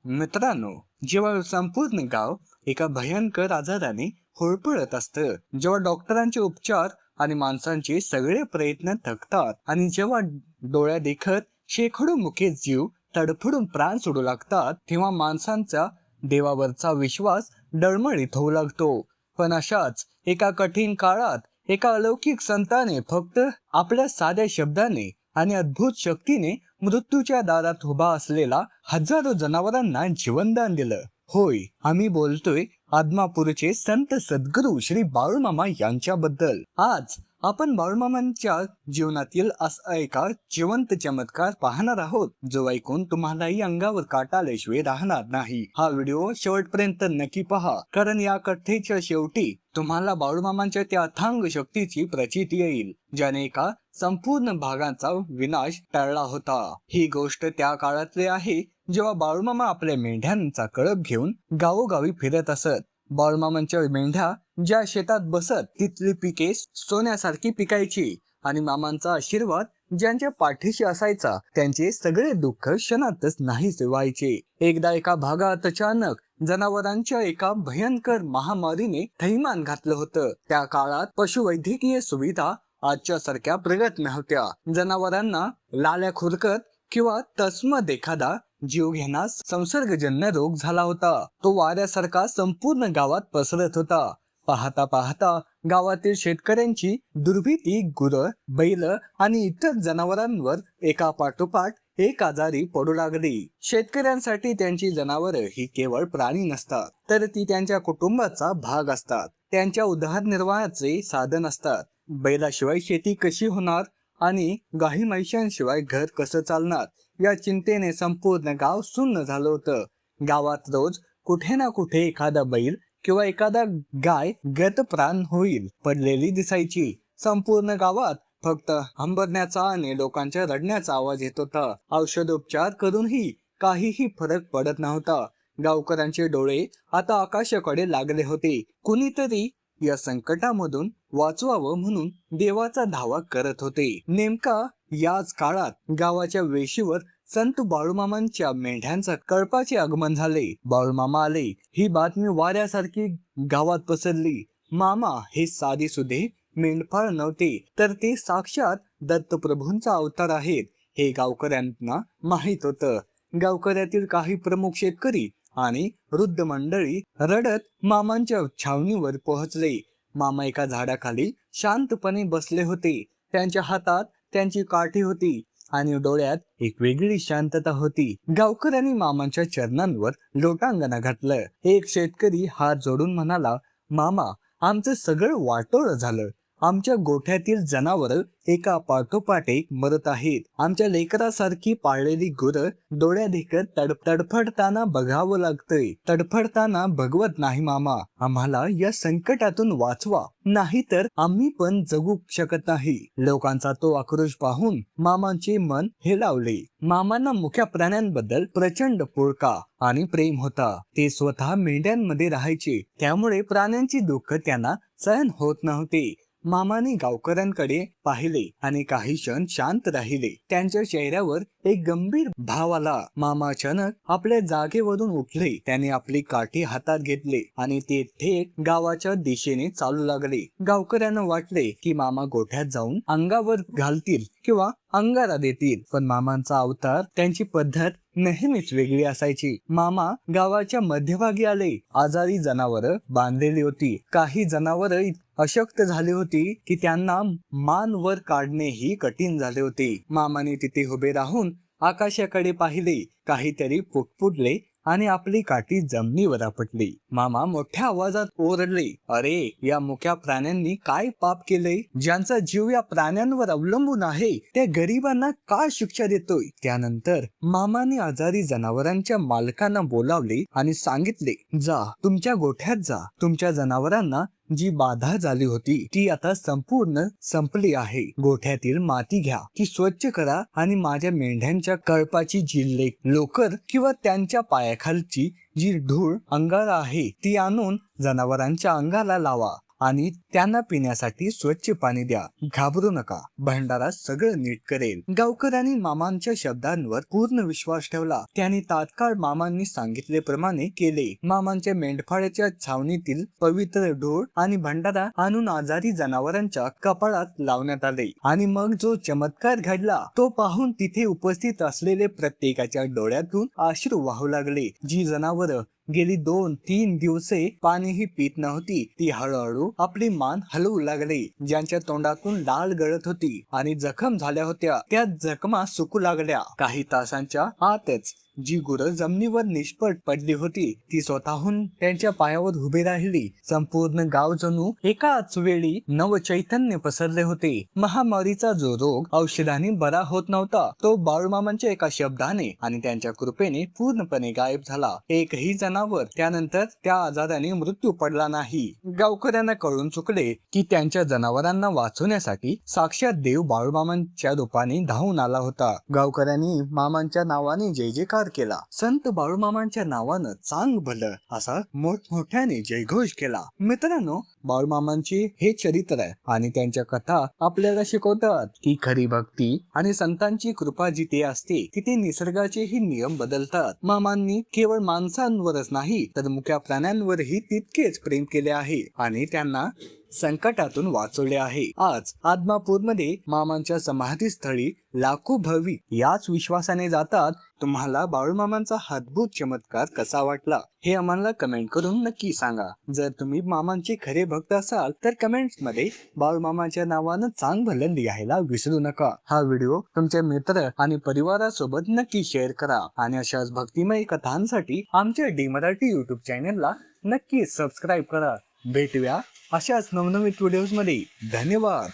मित्रांनो, जेव्हा संपूर्ण गाव एका भयंकर आजाराने होरपळत असतं, जेव्हा डॉक्टरांचे उपचार आणि माणसांचे सगळे प्रयत्न थकतात आणि जेव्हा डोळ्या देखत शेकडो मुखे जीव तडफडून प्राण सोडू लागतात, तेव्हा माणसांचा देवावरचा विश्वास डळमळीत होऊ लागतो. पण अशाच एका कठीण काळात एका अलौकिक संताने फक्त आपल्या साध्या शब्दाने आणि अद्भुत शक्तीने मृत्यूच्या दारात उभा असलेला हजारो जनावरांना जीवनदान दिलं. होय, आम्ही बोलतोय आदमापूरचे संत सद्गुरू श्री बाळूमामा यांच्याबद्दल. आज आपण बाळूमामांच्या जीवनातील असा एका जिवंत चमत्कार पाहणार आहोत, जो ऐकून तुम्हालाही अंगावर काटा आल्याशिवाय राहणार नाही. हा व्हिडिओ शेवटपर्यंत नक्की पहा, कारण या कथेच्या शेवटी तुम्हाला बाळूमामांच्या त्या अथांग शक्तीची प्रचिती येईल, ज्याने एका संपूर्ण भागाचा विनाश टळला होता. ही गोष्ट त्या काळातली आहे जेव्हा बाळूमामा आपल्या मेंढ्यांचा कळप घेऊन गावोगावी फिरत असत. बाळूमामांच्या मेंढ्या ज्या शेतात बसत तिथली पिके सोन्यासारखी पिकायची आणि मामांचा आशीर्वाद ज्यांच्या पाठीशी असायचा त्यांचे सगळे दुःख क्षणातच नाहीसे व्हायचे. एकदा एका भागात अचानक जनावरांच्या एका भयंकर महामारीने थैमान घातलं होतं. त्या काळात पशुवैद्यकीय सुविधा आजच्या सारख्या प्रगत नव्हत्या. जनावरांना लाल्या खुरकत किंवा तस्मत एखादा जीव घेण्यास संसर्गजन्य रोग झाला होता. तो वाऱ्यासारखा संपूर्ण गावात पसरत होता. पाहता पाहता गावातील शेतकऱ्यांची दुर्भीती गुरं, बैल आणि इतर जनावरांवर एका पाठोपाठ एक आजारी पडू लागली. शेतकऱ्यांसाठी त्यांची जनावरं ही केवळ प्राणी नसतात, तर ती त्यांच्या कुटुंबाचा भाग असतात. त्यांच्या उदरनिर्वाहाचे साधन असतात. बैलाशिवाय शेती कशी होणार आणि गाई म्हैशांशिवाय घर कसं चालणार, या चिंतेने संपूर्ण गाव सुन्न झालं होतं. गावात रोज कुठे ना कुठे एखादा बैल किंवा एखादा गाय गतप्राण होईल पडलेली दिसायची. संपूर्ण गावात फक्त हंबरण्याचा आणि लोकांच्या रडण्याचा आवाज येत होता. औषधोपचार करूनही काहीही फरक पडत नव्हता. गावकऱ्यांचे डोळे आता आकाशाकडे लागले होते. कुणीतरी या संकटामधून वाचवावं म्हणून देवाचा धावा करत होते. नेमका याच काळात गावाच्या वेशीवर संत बाळूमामांच्या मेंढ्यांचा कळपाचे आगमन झाले. बाळूमामा आले ही बातमी वाऱ्यासारखी गावात पसरली. मामा हे साधी सुधे मेंढपाळ नव्हते, तर ते साक्षात दत्तप्रभूंचा अवतार आहेत हे गावकऱ्यांना माहित होतं. गावकऱ्यातील काही प्रमुख शेतकरी आणि वृद्ध मंडळी रडत मामांच्या छावणीवर पोहोचले. मामा एका झाडाखाली शांतपणे बसले होते. त्यांच्या हातात त्यांची काठी होती आणि डोळ्यात एक वेगळी शांतता होती. गावकऱ्यांनी मामांच्या चरणांवर लोटांगण घातलं. एक शेतकरी हात जोडून म्हणाला, मामा, आमचं सगळं वाटोळं झालं. आमच्या गोठ्यातील जनावर एका पाठोपाठ एक मरत आहेत. आमच्या लेकरासारखी पाळलेली गुरं डोळ्या देखत तडफडताना बघावं लागतंय. तडफडताना बघवत नाही मामा. आम्हाला या संकटातून वाचवा, नाही तर आम्ही पण जगू शकत नाही. लोकांचा तो आक्रोश पाहून मामांचे मन हेलावले. मामांना मुख्या प्राण्यांबद्दल प्रचंड पुळका आणि प्रेम होता. ते स्वतः मेंढ्यांमध्ये राहायचे, त्यामुळे प्राण्यांची दुःख त्यांना सहन होत नव्हते. मामाने गावकऱ्यांकडे पाहिले आणि काही क्षण शांत राहिले. त्यांच्या चेहऱ्यावर एक गंभीर भाव आला. मामा अचानक आपल्या जागेवरून उठले. त्याने आपली काठी हातात घेतले आणि ते थेट गावाच्या दिशेने चालू लागले. गावकऱ्यांना वाटले की मामा गोठ्यात जाऊन अंगावर घालतील किंवा अंगारा देतील, पण मामांचा अवतार, त्यांची पद्धत नेहमीच वेगळी असायची. मामा गावाच्या मध्यभागी आले. आजारी जनावर बांधलेली होती. काही जनावर अशक्त झाली होती की त्यांना मान वर काढणेही कठीण झाले होते. मामाने तिथे उभे राहून आकाशाकडे पाहिले, काहीतरी पुटपुटले आणि आपली काठी जमिनीवर आपटली. मामा मोठ्या आवाजात ओरडले, अरे, या मुक्या प्राण्यांनी काय पाप केले? ज्यांचा जीव या प्राण्यांवर अवलंबून आहे त्या गरिबांना का शिक्षा देतोय? त्यानंतर मामाने आजारी जनावरांच्या मालकांना बोलावले आणि सांगितले, जा, तुमच्या गोठ्यात जा. तुमच्या जनावरांना जी बाधा झाली होती ती आता संपूर्ण संपली आहे. गोठ्यातील माती घ्या, ती स्वच्छ करा आणि माझ्या मेंढ्यांच्या कळपाची जी लोकर किंवा त्यांच्या पायाखालची जी धूळ अंगारा आहे ती आणून जनावरांच्या अंगाला लावा. आणि त्यांना पिण्यासाठी स्वच्छ पाणी द्या. घाबरू नका, भंडारा सगळं नीट करेल. गावकऱ्यांनी मामांच्या शब्दांवर पूर्ण विश्वास ठेवला. त्यांनी तात्काळ मामांनी सांगितल्याप्रमाणे केले. मामांच्या मेंढपाळाच्या छावणीतील पवित्र ढोळ आणि भंडारा आणून आजारी जनावरांच्या कपाळात लावण्यात आले. आणि मग जो चमत्कार घडला तो पाहून तिथे उपस्थित असलेले प्रत्येकाच्या डोळ्यातून अश्रू वाहू लागले. जी जनावर गेली 2-3 दिवसे पाणीही पित नव्हती ती हळूहळू आपली मान हलवू लागली. ज्यांच्या तोंडातून लाळ गळत होती आणि जखम झाल्या होत्या त्या जखमा सुकू लागल्या. काही तासांच्या आतच जी गुरं जमिनीवर निष्फळ पडली होती ती स्वतःहून त्यांच्या पायावर उभी राहिली. संपूर्ण गाव जणू एकाच वेळी नवचैतन्य पसरले होते. महामारीचा जो रोग औषधाने बरा होत नव्हता तो बाळूमामांच्या एका शब्दाने आणि त्यांच्या कृपेने पूर्णपणे गायब झाला. एकही जनावर त्यानंतर त्या आजाराने मृत्यू पडला नाही. गावकऱ्यांना कळून चुकले की त्यांच्या जनावरांना वाचवण्यासाठी साक्षात देव बाळूमामांच्या रूपाने धावून आला होता. गावकऱ्यांनी मामांच्या नावाने जय जयकार केला. संत बाळूमामांच्या नावानं चांग भलं असा मोठमोठ्याने जयघोष केला. मित्रांनो, बाळूमामांचे हे चरित्र आणि त्यांच्या कथा आपल्याला शिकवतात की खरी भक्ती आणि संतांची कृपा जिथे असते तिथे निसर्गाचेही नियम बदलतात. मामांनी केवळ माणसांवरच नाही तर मुक्या प्राण्यांवरही तितकेच प्रेम केले आहे आणि त्यांना संकटातून वाचवले आहे. आज आदमापूरमध्ये मामांच्या समाधी स्थळी लाखो भाविक याच विश्वासाने जातात. तुम्हाला बाळूमामांचा अद्भुत चमत्कार कसा वाटला हे आम्हाला कमेंट करून नक्की सांगा. जर तुम्ही मामांचे खरे भक्त असाल तर कमेंट्स मध्ये बाळूमामाच्या नावानं चांग भलं लिहायला विसरू नका. हा व्हिडिओ तुमच्या मित्र आणि परिवारासोबत नक्की शेअर करा आणि अशाच भक्तिमय कथांसाठी आमच्या डी मराठी युट्यूब चॅनलला नक्की सबस्क्राईब करा. भेटूया अशाच नवनवीन व्हिडिओज मध्ये. धन्यवाद.